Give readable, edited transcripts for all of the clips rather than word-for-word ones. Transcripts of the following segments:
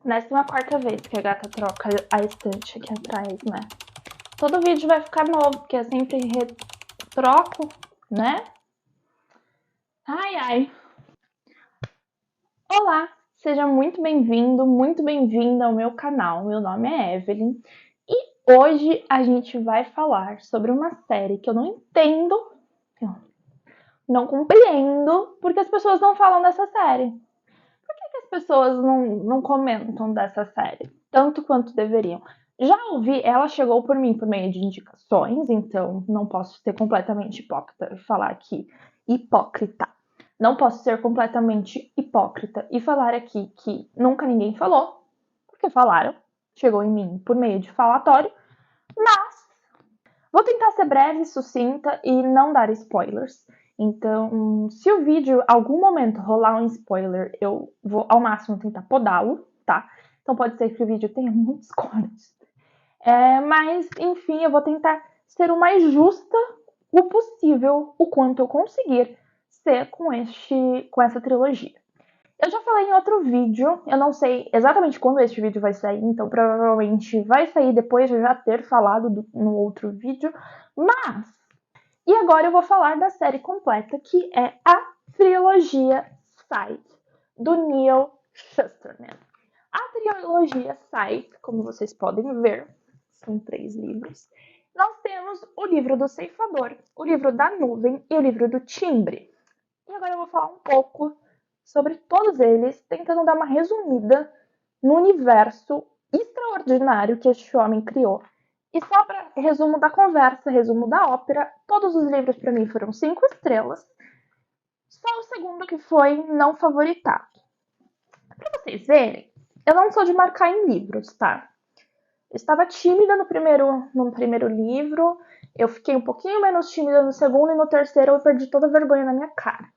14ª vez que a gata troca a estante aqui atrás, né? Todo vídeo vai ficar novo, porque eu sempre troco, né? Ai, ai. Olá, seja muito bem-vindo, muito bem-vinda ao meu canal. Meu nome é Evelyn e hoje a gente vai falar sobre uma série que eu não entendo, não compreendo, porque as pessoas não falam dessa série. Por que as pessoas não comentam dessa série tanto quanto deveriam? Já ouvi, ela chegou por mim por meio de indicações, então não posso ser completamente hipócrita e falar aqui hipócrita. Não posso ser completamente hipócrita e falar aqui que nunca ninguém falou, porque falaram, chegou em mim por meio de falatório, mas vou tentar ser breve, sucinta e não dar spoilers. Então, se o vídeo, algum momento, rolar um spoiler, eu vou ao máximo tentar podá-lo, tá? Então pode ser que o vídeo tenha muitos cortes. Mas, enfim, eu vou tentar ser o mais justa o possível, o quanto eu conseguir ser com essa trilogia. Eu já falei em outro vídeo, eu não sei exatamente quando este vídeo vai sair, então provavelmente vai sair depois de eu já ter falado no outro vídeo, mas... E agora eu vou falar da série completa, que é a trilogia Sight, do Neal Shusterman. A trilogia Sight, como vocês podem ver, são 3 livros. Nós temos o livro do Ceifador, o livro da Nuvem e o livro do Timbre. E agora eu vou falar um pouco sobre todos eles, tentando dar uma resumida no universo extraordinário que este homem criou. E só para resumo da conversa, resumo da ópera, todos os livros para mim foram 5 estrelas, só o segundo que foi não favoritado. Para vocês verem, eu não sou de marcar em livros, tá? Eu estava tímida no primeiro livro, eu fiquei um pouquinho menos tímida no segundo e no terceiro eu perdi toda a vergonha na minha cara.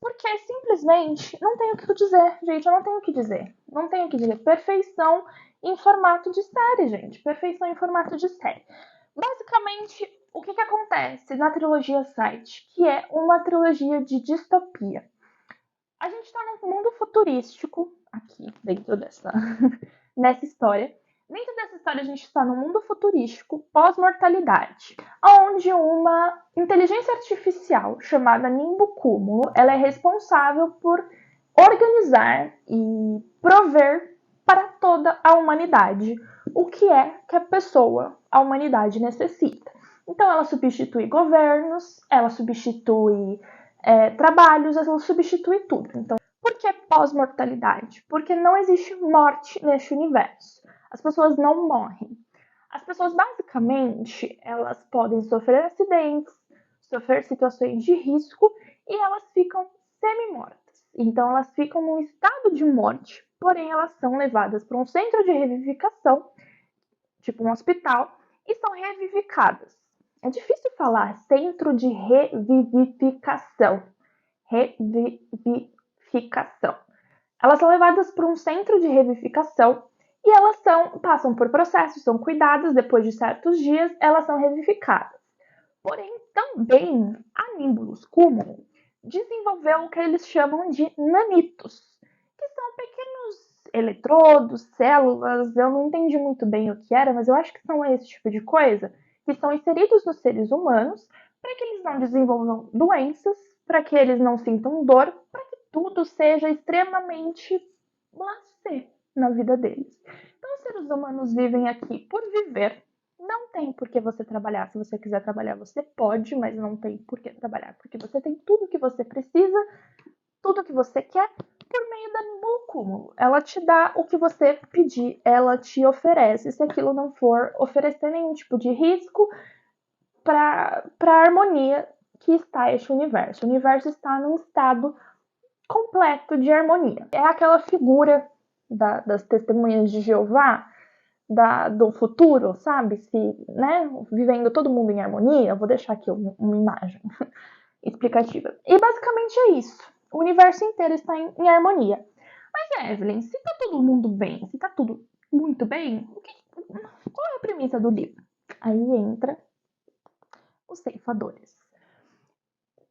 Porque simplesmente não tenho o que dizer, gente, eu não tenho o que dizer. Não tenho o que dizer. Perfeição em formato de série, gente. Perfeição em formato de série. Basicamente, o que acontece na trilogia Sight, que é uma trilogia de distopia. A gente está num mundo futurístico, aqui dentro nessa história. Dentro dessa história, a gente está num mundo futurístico pós-mortalidade, onde uma inteligência artificial chamada Nimbo Cúmulo, ela é responsável por organizar e prover para toda a humanidade o que é que a humanidade necessita. Então, ela substitui governos, ela substitui trabalhos, ela substitui tudo. Então, por que pós-mortalidade? Porque não existe morte neste universo. As pessoas não morrem. As pessoas, basicamente, elas podem sofrer acidentes, sofrer situações de risco e elas ficam semi-mortas. Então, elas ficam num estado de morte, porém, elas são levadas para um centro de revivificação, tipo um hospital, e são revivificadas. É difícil falar centro de revivificação. Revivificação. Elas são levadas para um centro de revivificação e elas passam por processos, são cuidadas, depois de certos dias, elas são revivificadas. Porém, também a Nimbus Cúmulo desenvolveu o que eles chamam de nanitos, que são pequenos eletrodos, células, eu não entendi muito bem o que era, mas eu acho que são esse tipo de coisa, que são inseridos nos seres humanos para que eles não desenvolvam doenças, para que eles não sintam dor, para que tudo seja extremamente blasé na vida deles. Então, os seres humanos vivem aqui por viver. Não tem por que você trabalhar. Se você quiser trabalhar, você pode, mas não tem por que trabalhar, porque você tem tudo que você precisa, tudo que você quer, por meio da Nimbo Cúmulo. Ela te dá o que você pedir, ela te oferece, se aquilo não for oferecer nenhum tipo de risco para a harmonia que está este universo. O universo está num estado completo de harmonia. É aquela figura das testemunhas de Jeová, do futuro, sabe? Né? Vivendo todo mundo em harmonia. Eu vou deixar aqui uma imagem explicativa. E basicamente é isso. O universo inteiro está em harmonia. Mas, Evelyn, se tá todo mundo bem, se tá tudo muito bem, qual é a premissa do livro? Aí entra os ceifadores.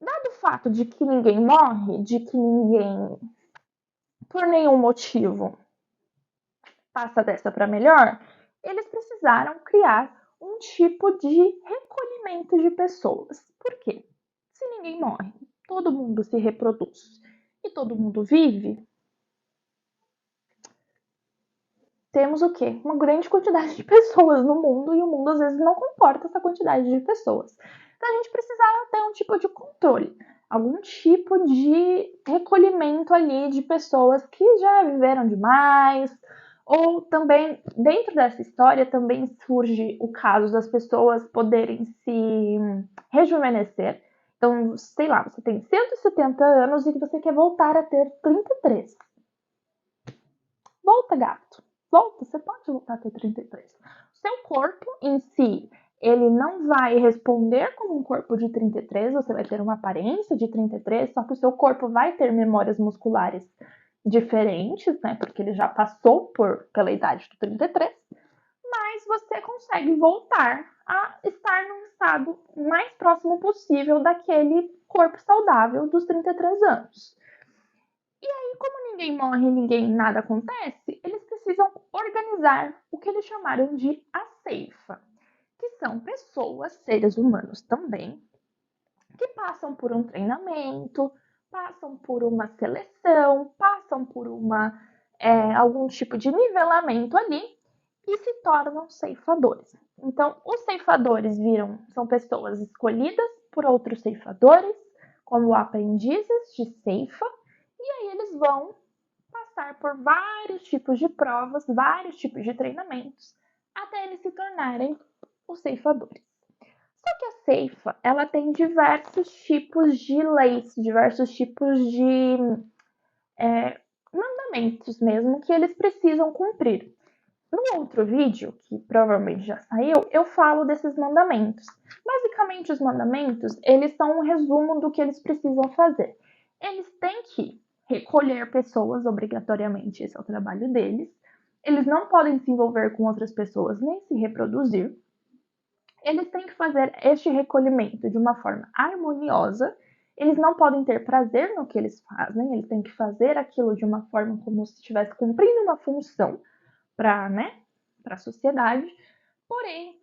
Dado o fato de que ninguém morre, de que ninguém, por nenhum motivo, passa dessa para melhor, eles precisaram criar um tipo de recolhimento de pessoas. Por quê? Se ninguém morre, todo mundo se reproduz e todo mundo vive, temos o quê? Uma grande quantidade de pessoas no mundo e o mundo às vezes não comporta essa quantidade de pessoas. Então a gente precisava ter um tipo de controle, algum tipo de recolhimento ali de pessoas que já viveram demais, ou também, dentro dessa história, também surge o caso das pessoas poderem se rejuvenescer. Então, sei lá, você tem 170 anos e você quer voltar a ter 33. Volta, gato. Volta, você pode voltar a ter 33. O seu corpo em si, ele não vai responder como um corpo de 33, você vai ter uma aparência de 33, só que o seu corpo vai ter memórias musculares diferentes, né? Porque ele já passou pela idade do 33, mas você consegue voltar a estar num estado mais próximo possível daquele corpo saudável dos 33 anos. E aí, como ninguém morre, nada acontece, eles precisam organizar o que eles chamaram de a ceifa, que são pessoas, seres humanos também, que passam por um treinamento, passam por uma seleção, passam por algum tipo de nivelamento ali e se tornam ceifadores. Então, os ceifadores são pessoas escolhidas por outros ceifadores como aprendizes de ceifa, e aí eles vão passar por vários tipos de provas, vários tipos de treinamentos, até eles se tornarem os ceifadores. Só que a ceifa, ela tem diversos tipos de leis, diversos tipos de mandamentos mesmo que eles precisam cumprir. No outro vídeo, que provavelmente já saiu, eu falo desses mandamentos. Basicamente, os mandamentos, eles são um resumo do que eles precisam fazer. Eles têm que recolher pessoas obrigatoriamente, esse é o trabalho deles. Eles não podem se envolver com outras pessoas nem se reproduzir. Eles têm que fazer este recolhimento de uma forma harmoniosa. Eles não podem ter prazer no que eles fazem, eles têm que fazer aquilo de uma forma como se estivesse cumprindo uma função para a sociedade. Porém,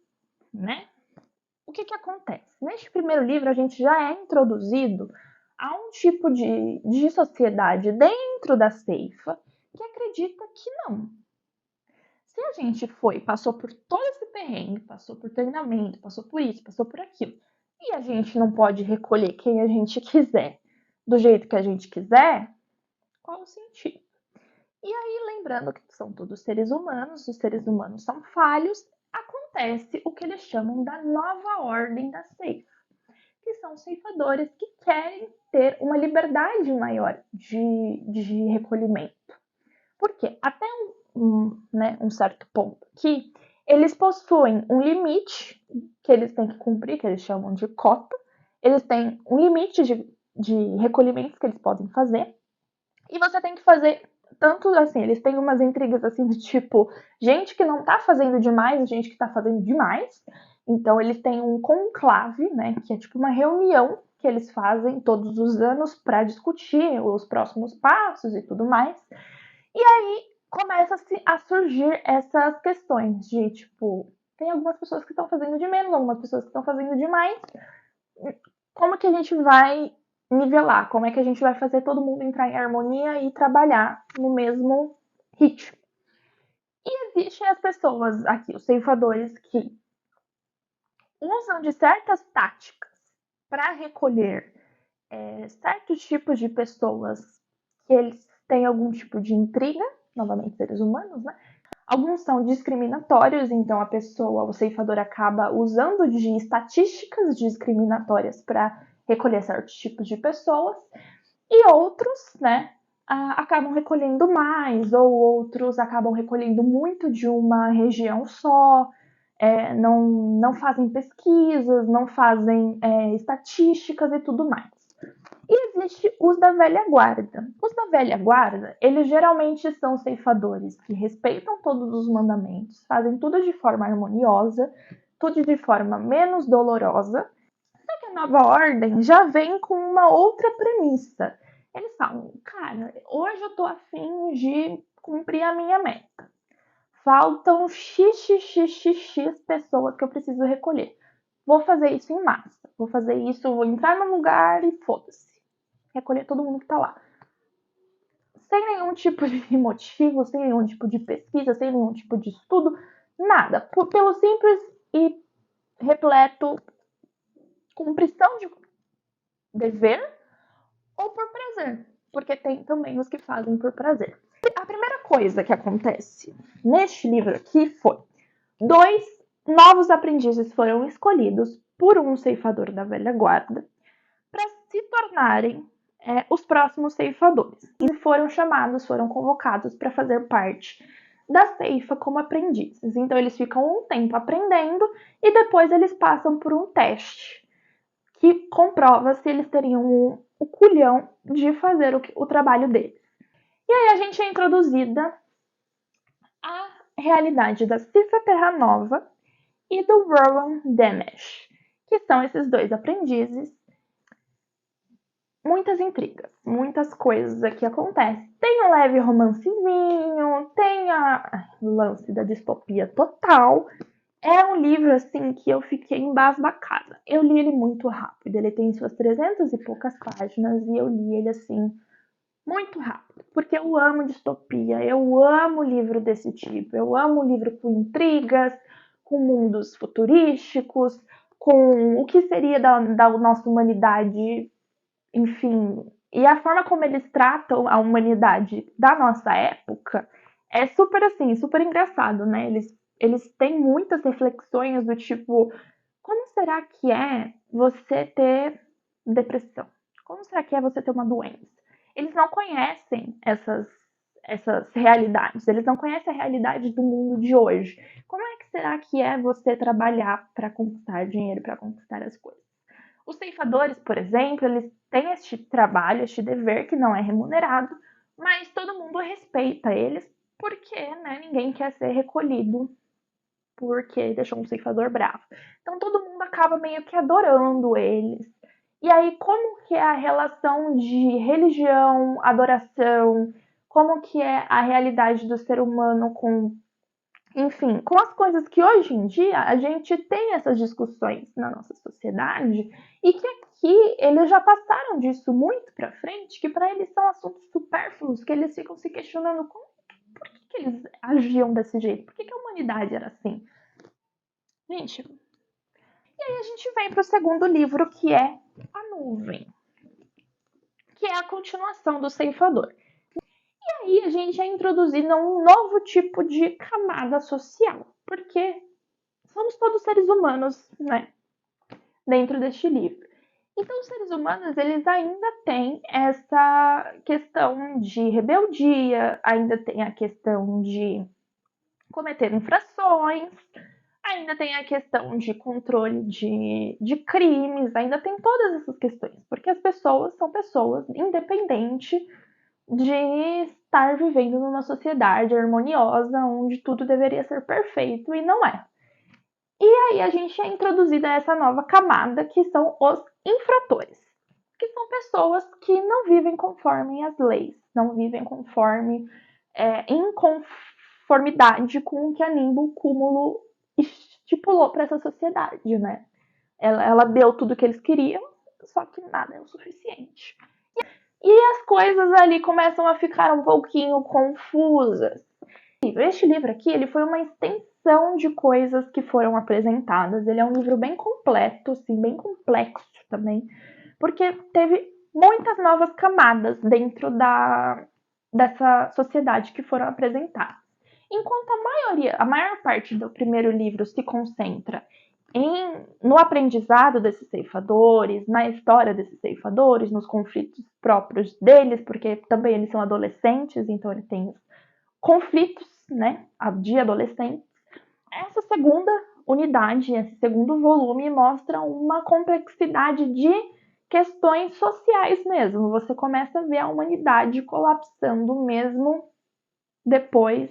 o que acontece? Neste primeiro livro, a gente já é introduzido a um tipo de sociedade dentro da ceifa que acredita que não. Se a gente passou por todo esse perrengue, passou por treinamento, passou por isso, passou por aquilo, e a gente não pode recolher quem a gente quiser, do jeito que a gente quiser, qual o sentido? E aí, lembrando que são todos seres humanos, os seres humanos são falhos, acontece o que eles chamam da nova ordem da ceifa, que são ceifadores que querem ter uma liberdade maior de recolhimento. Porque até um certo ponto aqui, eles possuem um limite que eles têm que cumprir, que eles chamam de cota, eles têm um limite de recolhimentos que eles podem fazer, e você tem que fazer tanto assim, eles têm umas intrigas assim do tipo, gente que não tá fazendo demais e gente que tá fazendo demais. Então eles têm um conclave, né, que é tipo uma reunião que eles fazem todos os anos para discutir os próximos passos e tudo mais. E aí começa a surgir essas questões de tipo, tem algumas pessoas que estão fazendo de menos, algumas pessoas que estão fazendo demais. Como que a gente vai nivelar? Como é que a gente vai fazer todo mundo entrar em harmonia e trabalhar no mesmo ritmo? E existem as pessoas aqui, os ceifadores, que usam de certas táticas para recolher certos tipos de pessoas que eles têm algum tipo de intriga, novamente seres humanos, né? Alguns são discriminatórios, então o ceifador acaba usando de estatísticas discriminatórias para recolher certos tipos de pessoas, e outros, acabam recolhendo mais, ou outros acabam recolhendo muito de uma região só, não fazem pesquisas, não fazem estatísticas e tudo mais. E existe os da velha guarda. Os da velha guarda, eles geralmente são ceifadores que respeitam todos os mandamentos, fazem tudo de forma harmoniosa, tudo de forma menos dolorosa. Só que a nova ordem já vem com uma outra premissa. Eles falam, cara, hoje eu tô afim de cumprir a minha meta. faltam xxxx pessoas que eu preciso recolher. Vou fazer isso em massa. Vou fazer isso, vou entrar no lugar e foda-se. Recolher todo mundo que tá lá. Sem nenhum tipo de motivo, sem nenhum tipo de pesquisa, sem nenhum tipo de estudo, nada. Pelo simples e repleto cumprição de dever ou por prazer. Porque tem também os que fazem por prazer. A primeira coisa que acontece neste livro aqui foi: 2 novos aprendizes foram escolhidos por um ceifador da velha guarda para se tornarem os próximos ceifadores. E foram chamados, foram convocados para fazer parte da ceifa como aprendizes. Então eles ficam um tempo aprendendo e depois eles passam por um teste que comprova se eles teriam o culhão de fazer o trabalho deles. E aí a gente é introduzida à realidade da Cifra Terranova e do Rowan Damesh, que são esses 2 aprendizes. Muitas intrigas, muitas coisas aqui acontecem. Tem um leve romancezinho, tem a lance da distopia total. É um livro, assim, que eu fiquei embasbacada. Eu li ele muito rápido. Ele tem suas 300 e poucas páginas e eu li ele, assim, muito rápido. Porque eu amo distopia, eu amo livro desse tipo. Eu amo livro com intrigas, com mundos futurísticos, com o que seria da nossa humanidade, enfim. E a forma como eles tratam a humanidade da nossa época é super, assim, super engraçado, né? Eles têm muitas reflexões do tipo: como será que é você ter depressão? Como será que é você ter uma doença? Eles não conhecem essas realidades, eles não conhecem a realidade do mundo de hoje. Como é que será que é você trabalhar para conquistar dinheiro, para conquistar as coisas? Os ceifadores, por exemplo, eles têm este trabalho, este dever que não é remunerado, mas todo mundo respeita eles porque, né, ninguém quer ser recolhido porque deixou um ceifador bravo. Então todo mundo acaba meio que adorando eles. E aí, como que é a relação de religião, adoração, como que é a realidade do ser humano com, enfim, com as coisas que hoje em dia a gente tem essas discussões na nossa sociedade e que aqui eles já passaram disso muito pra frente, que para eles são assuntos supérfluos, que eles ficam se questionando por que eles agiam desse jeito, por que a humanidade era assim. Gente, e aí a gente vem para o segundo livro, que é A Nuvem, que é a continuação do Ceifador. E aí a gente é introduzido a um novo tipo de camada social, porque somos todos seres humanos, né, dentro deste livro. Então os seres humanos, eles ainda têm essa questão de rebeldia, ainda tem a questão de cometer infrações, ainda tem a questão de controle de crimes, ainda tem todas essas questões, porque as pessoas são pessoas independente de estar vivendo numa sociedade harmoniosa onde tudo deveria ser perfeito e não é. E aí a gente é introduzida a essa nova camada que são os infratores, que são pessoas que não vivem conforme as leis, não vivem conforme em conformidade com o que a Nimbo Cúmulo estipulou para essa sociedade, né? Ela deu tudo que eles queriam, só que nada é o suficiente. E as coisas ali começam a ficar um pouquinho confusas. Este livro aqui, ele foi uma extensão de coisas que foram apresentadas. Ele é um livro bem completo, assim, bem complexo também, porque teve muitas novas camadas dentro dessa sociedade que foram apresentadas. Enquanto a maior parte do primeiro livro se concentra no aprendizado desses ceifadores, na história desses ceifadores, nos conflitos próprios deles, porque também eles são adolescentes, então eles têm conflitos, né, de adolescentes. Essa segunda unidade, esse segundo volume mostra uma complexidade de questões sociais mesmo. Você começa a ver a humanidade colapsando mesmo depois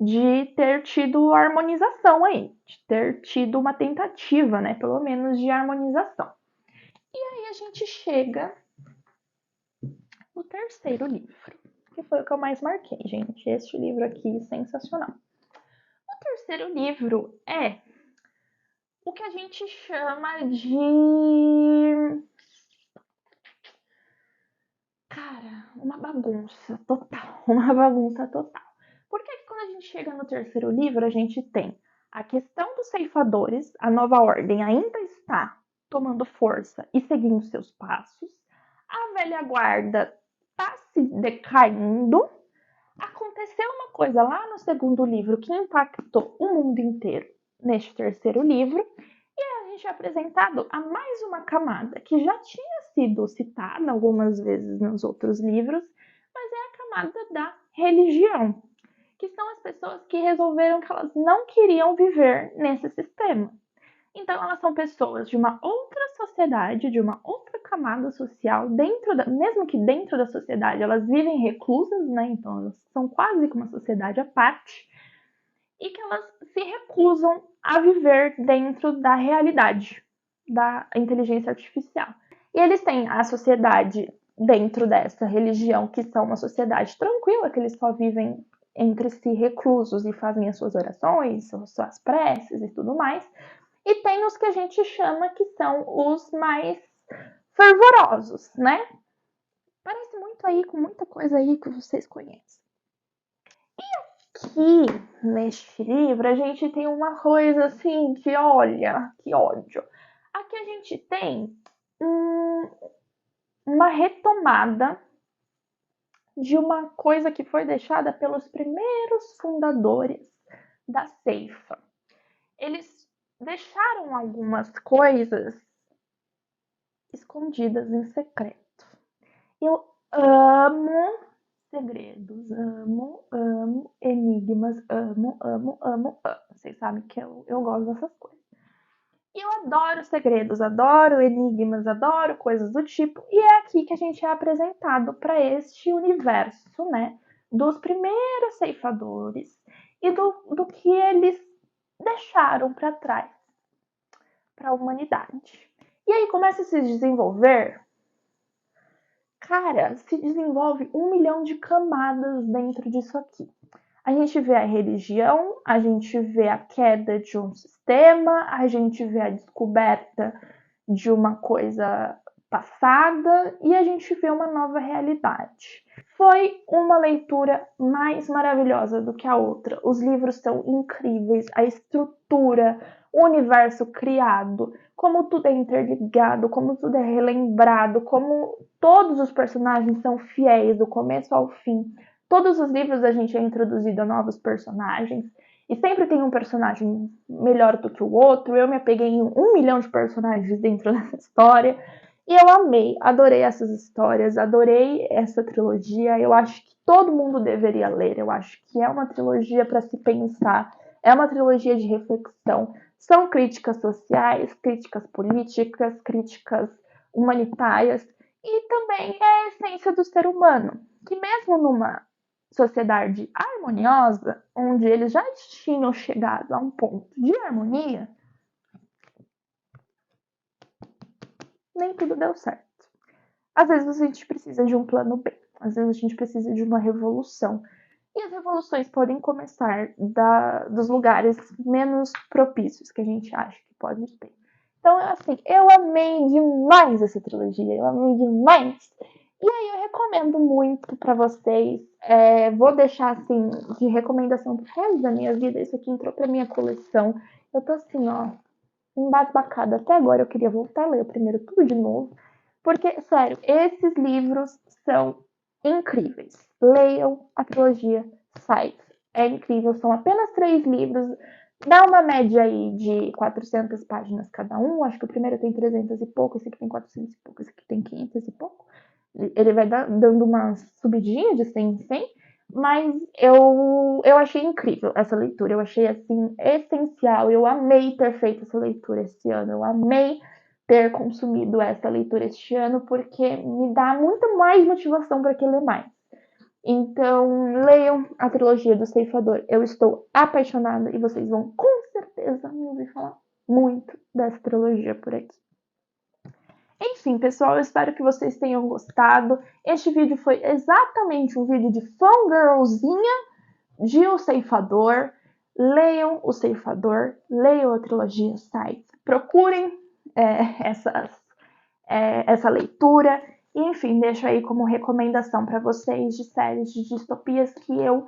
de ter tido harmonização aí, de ter tido uma tentativa, né, pelo menos de harmonização. E aí a gente chega no terceiro livro, que foi o que eu mais marquei, gente. Este livro aqui, sensacional. terceiro livro é o que a gente chama de... Cara, uma bagunça total, uma bagunça total. Porque quando a gente chega no terceiro livro, a gente tem a questão dos ceifadores, a nova ordem ainda está tomando força e seguindo seus passos, a velha guarda está se decaindo. Aconteceu uma coisa lá no segundo livro que impactou o mundo inteiro neste terceiro livro, e a gente é apresentado a mais uma camada que já tinha sido citada algumas vezes nos outros livros, mas é a camada da religião, que são as pessoas que resolveram que elas não queriam viver nesse sistema. Então, elas são pessoas de uma outra sociedade, de uma outra camada social, mesmo que dentro da sociedade elas vivem reclusas, né? Então, elas são quase que uma sociedade à parte, e que elas se recusam a viver dentro da realidade da inteligência artificial. E eles têm a sociedade dentro dessa religião, que são uma sociedade tranquila, que eles só vivem entre si reclusos e fazem as suas orações, suas preces e tudo mais. E tem os que a gente chama que são os mais fervorosos, né? Parece muito aí com muita coisa aí que vocês conhecem. E aqui, neste livro, a gente tem uma coisa assim que, olha, que ódio. Aqui a gente tem uma retomada de uma coisa que foi deixada pelos primeiros fundadores da Ceifa. Eles deixaram algumas coisas escondidas em secreto. Eu amo segredos, amo enigmas, amo. Vocês sabem que eu gosto dessas coisas. E eu adoro segredos, adoro enigmas, adoro coisas do tipo. E é aqui que a gente é apresentado para este universo, né? Dos primeiros ceifadores e do que eles deixaram para trás para a humanidade. E aí começa a se desenvolver. Cara, se desenvolve 1 milhão de camadas dentro disso aqui. A gente vê a religião, a gente vê a queda de um sistema, a gente vê a descoberta de uma coisa passada e a gente vê uma nova realidade. Foi uma leitura mais maravilhosa do que a outra. Os livros são incríveis, a estrutura, o universo criado, como tudo é interligado, como tudo é relembrado, como todos os personagens são fiéis do começo ao fim. Todos os livros a gente é introduzido a novos personagens e sempre tem um personagem melhor do que o outro. Eu me apeguei em 1 milhão de personagens dentro dessa história e eu amei, adorei essas histórias, adorei essa trilogia. Eu acho que todo mundo deveria ler, eu acho que é uma trilogia para se pensar, é uma trilogia de reflexão. São críticas sociais, críticas políticas, críticas humanitárias e também é a essência do ser humano, que mesmo numa sociedade harmoniosa, onde eles já tinham chegado a um ponto de harmonia, nem tudo deu certo. Às vezes a gente precisa de um plano B, às vezes a gente precisa de uma revolução. E as revoluções podem começar dos lugares menos propícios que a gente acha que pode ter. Então, assim, eu amei demais essa trilogia, eu amei demais. E aí eu recomendo muito para vocês. Vou deixar, assim, de recomendação pro resto da minha vida. Isso aqui entrou pra minha coleção. Eu tô assim, ó, embasbacada. Até agora eu queria voltar a ler o primeiro tudo de novo. Porque, sério, esses livros são incríveis. Leiam a trilogia Scythe. É incrível, são apenas 3 livros. Dá uma média aí de 400 páginas cada um. Acho que o primeiro tem 300 e pouco, esse aqui tem 400 e pouco, esse aqui tem 500 e pouco. Ele vai dando uma subidinha de 100 em 100. Mas eu achei incrível essa leitura. Eu achei, assim, essencial. Eu amei ter feito essa leitura esse ano. Eu amei ter consumido essa leitura este ano, porque me dá muito mais motivação para que ler mais. Então, leiam a trilogia do Ceifador. Eu estou apaixonada e vocês vão com certeza me ouvir falar muito dessa trilogia por aqui. Enfim, pessoal, eu espero que vocês tenham gostado. Este vídeo foi exatamente um vídeo de fangirlzinha de O Ceifador. Leiam O Ceifador, leiam a trilogia Sides, procurem essa leitura. E, enfim, deixo aí como recomendação para vocês de séries de distopias que eu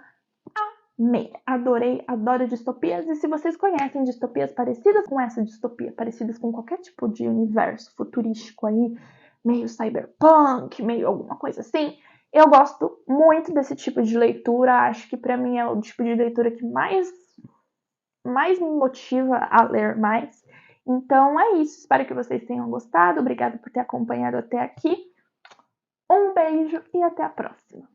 amei, adorei, adoro distopias. E se vocês conhecem distopias parecidas com essa distopia, parecidas com qualquer tipo de universo futurístico aí, meio cyberpunk, meio alguma coisa assim, eu gosto muito desse tipo de leitura. Acho que para mim é o tipo de leitura que mais me motiva a ler mais. Então é isso, espero que vocês tenham gostado. Obrigada por ter acompanhado até aqui. Um beijo e até a próxima.